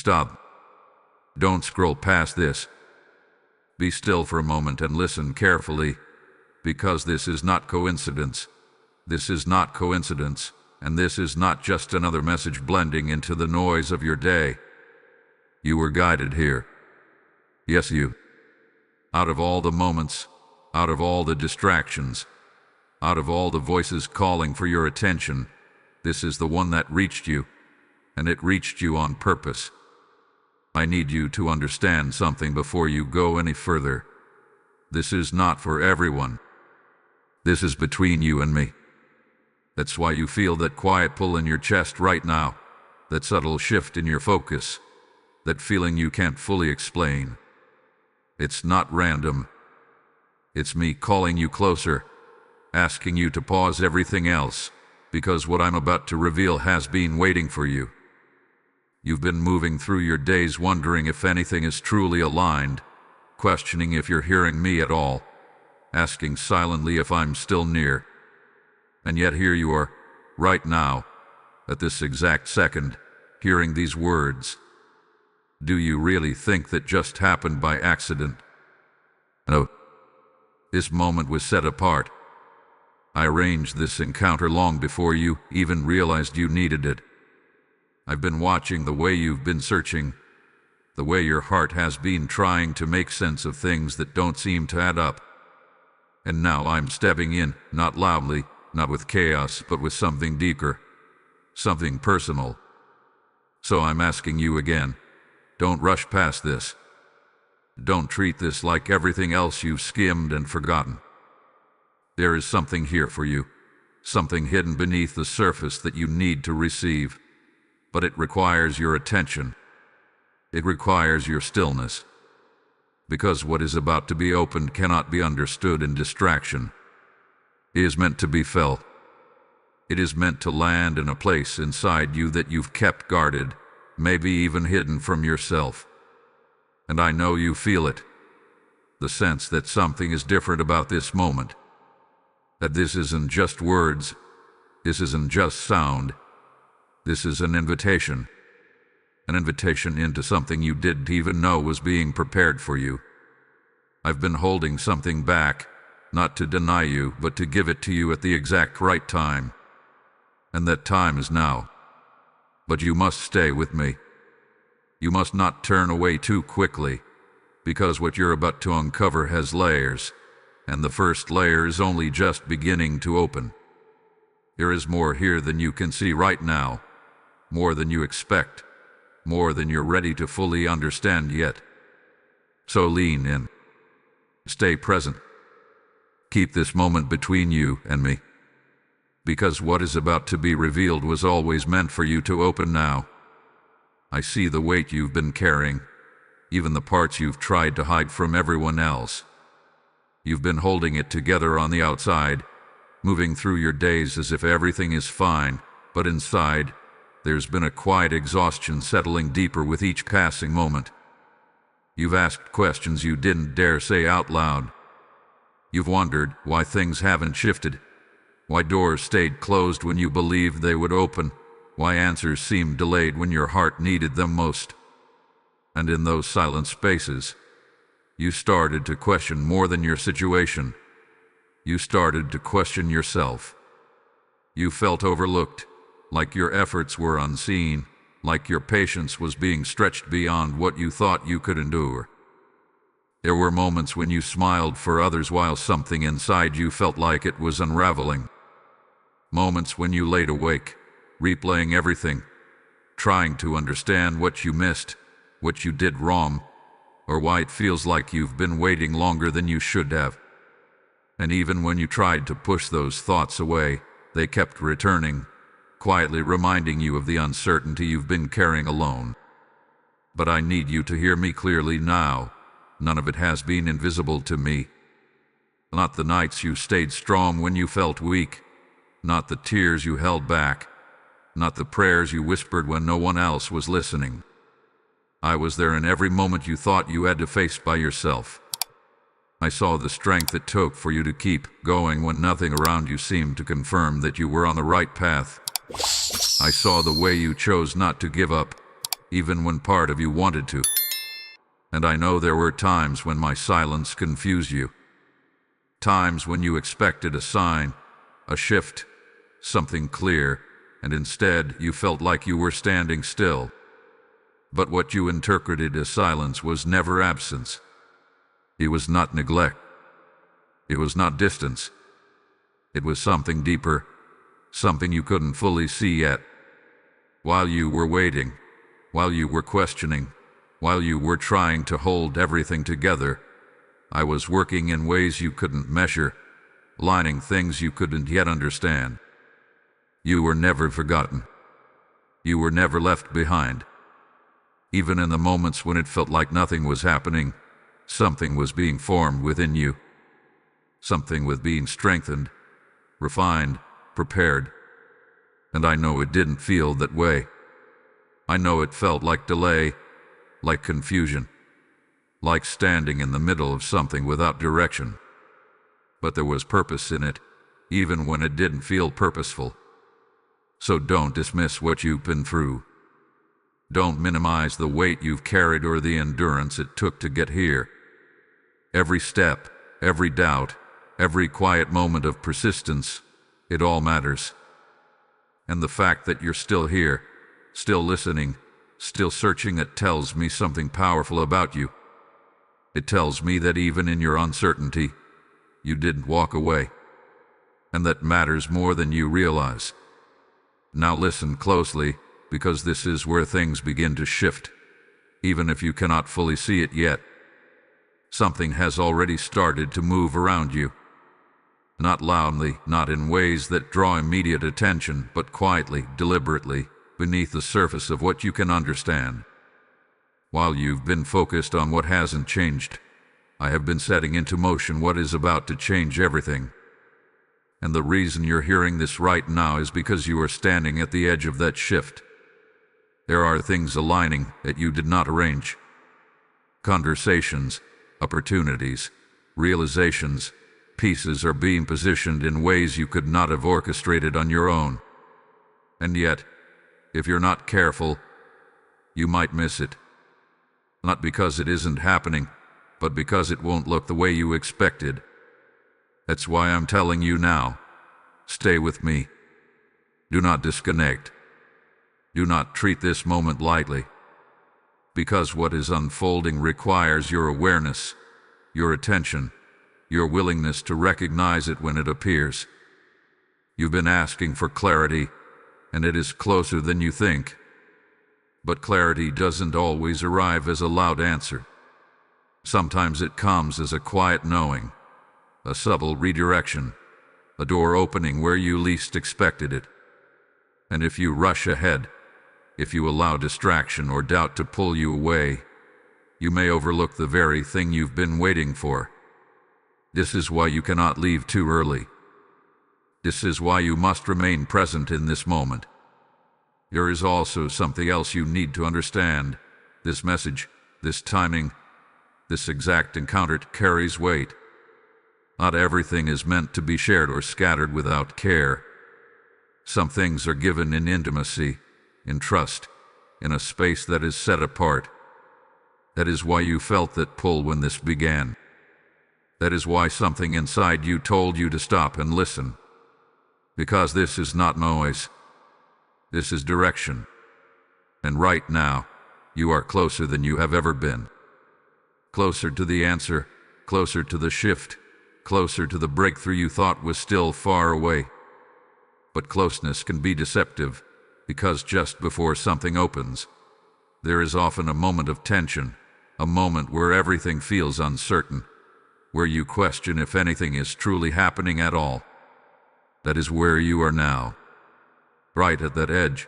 Stop. Don't scroll past this. Be still for a moment and listen carefully, because this is not coincidence. This is not coincidence, and this is not just another message blending into the noise of your day. You were guided here. Yes, you. Out of all the moments, out of all the distractions, out of all the voices calling for your attention, this is the one that reached you, and it reached you on purpose. I need you to understand something before you go any further. This is not for everyone. This is between you and me. That's why you feel that quiet pull in your chest right now, that subtle shift in your focus, that feeling you can't fully explain. It's not random. It's me calling you closer, asking you to pause everything else, because what I'm about to reveal has been waiting for you. You've been moving through your days wondering if anything is truly aligned, questioning if you're hearing me at all, asking silently if I'm still near. And yet here you are, right now, at this exact second, hearing these words. Do you really think that just happened by accident? No. This moment was set apart. I arranged this encounter long before you even realized you needed it. I've been watching the way you've been searching, the way your heart has been trying to make sense of things that don't seem to add up. And now I'm stepping in, not loudly, not with chaos, but with something deeper, something personal. So I'm asking you again, don't rush past this. Don't treat this like everything else you've skimmed and forgotten. There is something here for you, something hidden beneath the surface that you need to receive. But it requires your attention. It requires your stillness. Because what is about to be opened cannot be understood in distraction. It is meant to be felt. It is meant to land in a place inside you that you've kept guarded, maybe even hidden from yourself. And I know you feel it. The sense that something is different about this moment. That this isn't just words. This isn't just sound. This is an invitation into something you didn't even know was being prepared for you. I've been holding something back, not to deny you, but to give it to you at the exact right time. And that time is now. But you must stay with me. You must not turn away too quickly, because what you're about to uncover has layers, and the first layer is only just beginning to open. There is more here than you can see right now. More than you expect, more than you're ready to fully understand yet. So lean in. Stay present. Keep this moment between you and me. Because what is about to be revealed was always meant for you to open now. I see the weight you've been carrying, even the parts you've tried to hide from everyone else. You've been holding it together on the outside, moving through your days as if everything is fine, but inside, there's been a quiet exhaustion settling deeper with each passing moment. You've asked questions you didn't dare say out loud. You've wondered why things haven't shifted, why doors stayed closed when you believed they would open, why answers seemed delayed when your heart needed them most. And in those silent spaces, you started to question more than your situation. You started to question yourself. You felt overlooked. Like your efforts were unseen, like your patience was being stretched beyond what you thought you could endure. There were moments when you smiled for others while something inside you felt like it was unraveling. Moments when you laid awake, replaying everything, trying to understand what you missed, what you did wrong, or why it feels like you've been waiting longer than you should have. And even when you tried to push those thoughts away, they kept returning, quietly reminding you of the uncertainty you've been carrying alone. But I need you to hear me clearly now. None of it has been invisible to me. Not the nights you stayed strong when you felt weak. Not the tears you held back. Not the prayers you whispered when no one else was listening. I was there in every moment you thought you had to face by yourself. I saw the strength it took for you to keep going when nothing around you seemed to confirm that you were on the right path. I saw the way you chose not to give up, even when part of you wanted to. And I know there were times when my silence confused you. Times when you expected a sign, a shift, something clear, and instead you felt like you were standing still. But what you interpreted as silence was never absence. It was not neglect. It was not distance. It was something deeper, something you couldn't fully see yet. While you were waiting, while you were questioning, while you were trying to hold everything together, I was working in ways you couldn't measure, lining things you couldn't yet understand. You were never forgotten. You were never left behind. Even in the moments when it felt like nothing was happening, something was being formed within you. Something was being strengthened, refined, prepared. And I know it didn't feel that way. I know it felt like delay, like confusion, like standing in the middle of something without direction. But there was purpose in it, even when it didn't feel purposeful. So don't dismiss what you've been through. Don't minimize the weight you've carried or the endurance it took to get here. Every step, every doubt, every quiet moment of persistence, it all matters. And the fact that you're still here, still listening, still searching, it tells me something powerful about you. It tells me that even in your uncertainty, you didn't walk away. And that matters more than you realize. Now listen closely, because this is where things begin to shift. Even if you cannot fully see it yet, something has already started to move around you. Not loudly, not in ways that draw immediate attention, but quietly, deliberately, beneath the surface of what you can understand. While you've been focused on what hasn't changed, I have been setting into motion what is about to change everything. And the reason you're hearing this right now is because you are standing at the edge of that shift. There are things aligning that you did not arrange. Conversations, opportunities, realizations, pieces are being positioned in ways you could not have orchestrated on your own. And yet, if you're not careful, you might miss it. Not because it isn't happening, but because it won't look the way you expected. That's why I'm telling you now. Stay with me. Do not disconnect. Do not treat this moment lightly. Because what is unfolding requires your awareness, your attention, your willingness to recognize it when it appears. You've been asking for clarity, and it is closer than you think. But clarity doesn't always arrive as a loud answer. Sometimes it comes as a quiet knowing, a subtle redirection, a door opening where you least expected it. And if you rush ahead, if you allow distraction or doubt to pull you away, you may overlook the very thing you've been waiting for. This is why you cannot leave too early. This is why you must remain present in this moment. There is also something else you need to understand. This message, this timing, this exact encounter carries weight. Not everything is meant to be shared or scattered without care. Some things are given in intimacy, in trust, in a space that is set apart. That is why you felt that pull when this began. That is why something inside you told you to stop and listen. Because this is not noise. This is direction. And right now, you are closer than you have ever been. Closer to the answer, closer to the shift, closer to the breakthrough you thought was still far away. But closeness can be deceptive, because just before something opens, there is often a moment of tension, a moment where everything feels uncertain, where you question if anything is truly happening at all. That is where you are now, right at that edge.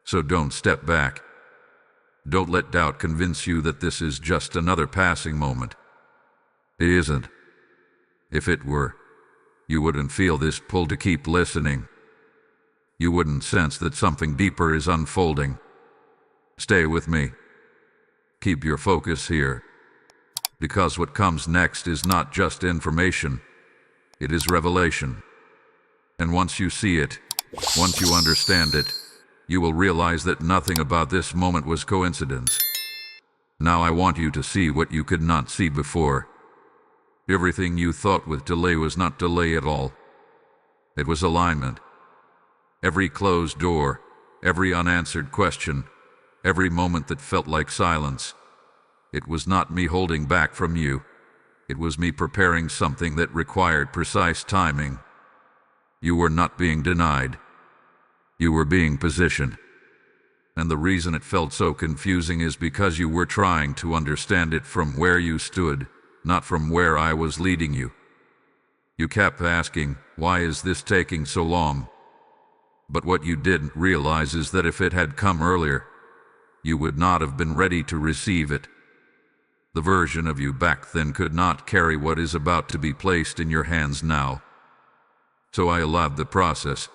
So don't step back. Don't let doubt convince you that this is just another passing moment. It isn't. If it were, you wouldn't feel this pull to keep listening. You wouldn't sense that something deeper is unfolding. Stay with me. Keep your focus here. Because what comes next is not just information, it is revelation. And once you see it, once you understand it, you will realize that nothing about this moment was coincidence. Now I want you to see what you could not see before. Everything you thought with delay was not delay at all. It was alignment. Every closed door, every unanswered question, every moment that felt like silence. It was not me holding back from you. It was me preparing something that required precise timing. You were not being denied. You were being positioned. And the reason it felt so confusing is because you were trying to understand it from where you stood, not from where I was leading you. You kept asking, why is this taking so long? But what you didn't realize is that if it had come earlier, you would not have been ready to receive it. The version of you back then could not carry what is about to be placed in your hands now. So I allowed the process.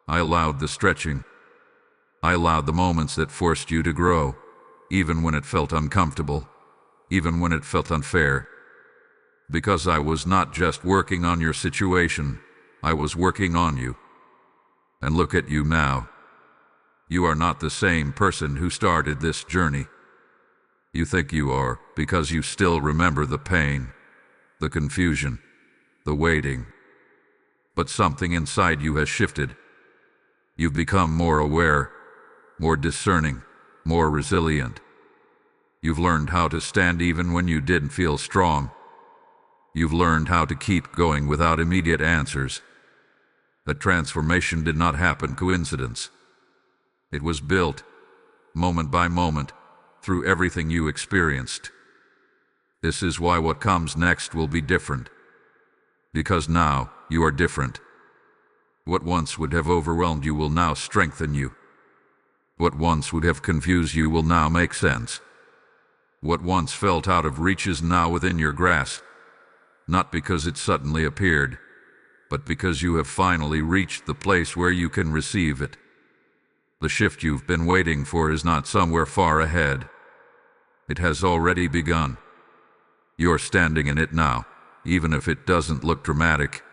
I allowed the stretching. I allowed the moments that forced you to grow, even when it felt uncomfortable, even when it felt unfair. Because I was not just working on your situation, I was working on you. And look at you now. You are not the same person who started this journey. You think you are because you still remember the pain, the confusion, the waiting. But something inside you has shifted. You've become more aware, more discerning, more resilient. You've learned how to stand even when you didn't feel strong. You've learned how to keep going without immediate answers. That transformation did not happen coincidence. It was built, moment by moment, through everything you experienced. This is why what comes next will be different. Because now, you are different. What once would have overwhelmed you will now strengthen you. What once would have confused you will now make sense. What once felt out of reach is now within your grasp. Not because it suddenly appeared, but because you have finally reached the place where you can receive it. The shift you've been waiting for is not somewhere far ahead. It has already begun. You're standing in it now, even if it doesn't look dramatic,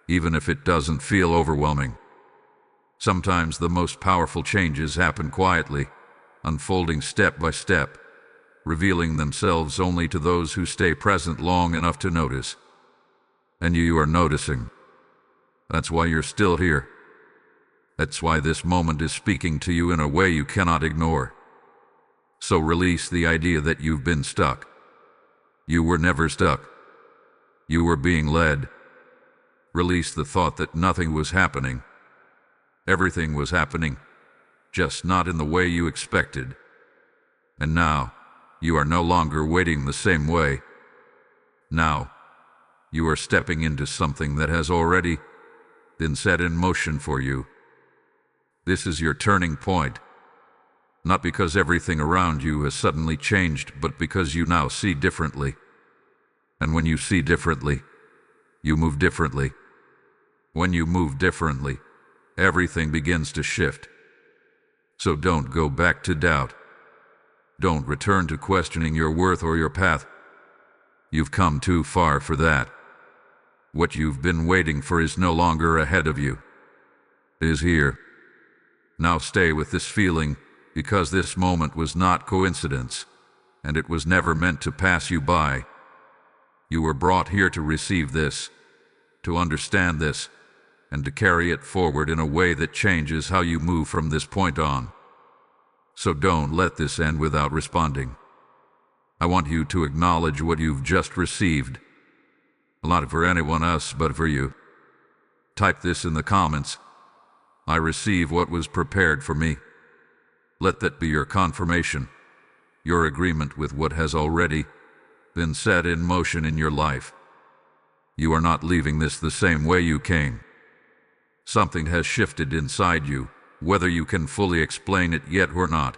even if it doesn't feel overwhelming. Sometimes the most powerful changes happen quietly, unfolding step by step, revealing themselves only to those who stay present long enough to notice. And you are noticing. That's why you're still here. That's why this moment is speaking to you in a way you cannot ignore. So release the idea that you've been stuck. You were never stuck. You were being led. Release the thought that nothing was happening. Everything was happening, just not in the way you expected. And now, you are no longer waiting the same way. Now, you are stepping into something that has already been set in motion for you. This is your turning point. Not because everything around you has suddenly changed, but because you now see differently. And when you see differently, you move differently. When you move differently, everything begins to shift. So don't go back to doubt. Don't return to questioning your worth or your path. You've come too far for that. What you've been waiting for is no longer ahead of you. It is here. Now stay with this feeling, because this moment was not coincidence, and it was never meant to pass you by. You were brought here to receive this, to understand this, and to carry it forward in a way that changes how you move from this point on. So don't let this end without responding. I want you to acknowledge what you've just received. Not for anyone else, but for you. Type this in the comments. I receive what was prepared for me. Let that be your confirmation, your agreement with what has already been set in motion in your life. You are not leaving this the same way you came. Something has shifted inside you, whether you can fully explain it yet or not.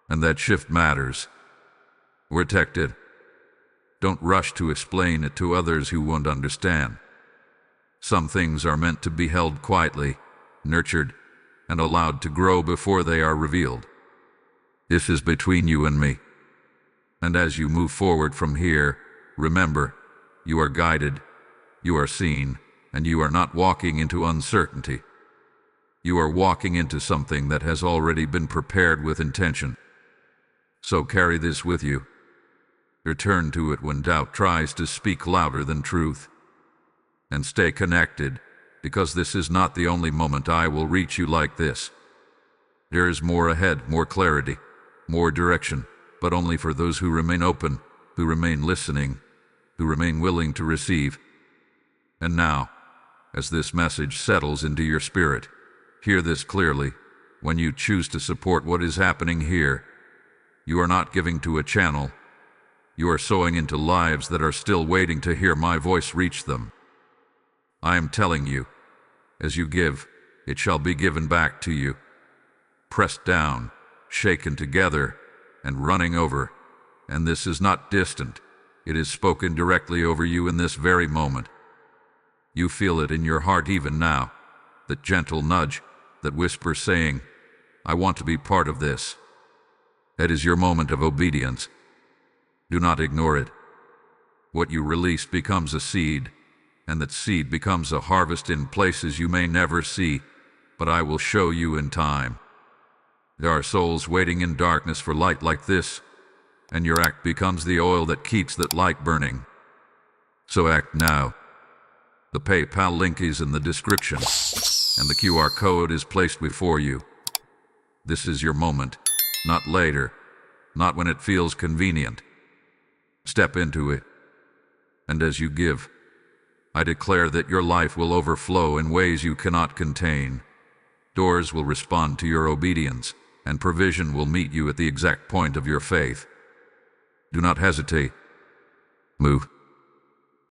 And that shift matters. Protect it. Don't rush to explain it to others who won't understand. Some things are meant to be held quietly, nurtured, and allowed to grow before they are revealed. This is between you and me. And as you move forward from here, remember, you are guided, you are seen, and you are not walking into uncertainty. You are walking into something that has already been prepared with intention. So carry this with you. Return to it when doubt tries to speak louder than truth. And stay connected, because this is not the only moment I will reach you like this. There is more ahead, more clarity, more direction, but only for those who remain open, who remain listening, who remain willing to receive. And now, as this message settles into your spirit, hear this clearly. When you choose to support what is happening here, you are not giving to a channel. You are sowing into lives that are still waiting to hear my voice reach them. I am telling you, as you give, it shall be given back to you. Pressed down, shaken together, and running over. And this is not distant. It is spoken directly over you in this very moment. You feel it in your heart even now, that gentle nudge, that whisper saying, I want to be part of this. That is your moment of obedience. Do not ignore it. What you release becomes a seed, and that seed becomes a harvest in places you may never see, but I will show you in time. There are souls waiting in darkness for light like this, and your act becomes the oil that keeps that light burning. So act now. The PayPal link is in the description, and the QR code is placed before you. This is your moment, not later, not when it feels convenient. Step into it, and as you give, I declare that your life will overflow in ways you cannot contain. Doors will respond to your obedience, and provision will meet you at the exact point of your faith. Do not hesitate. Move.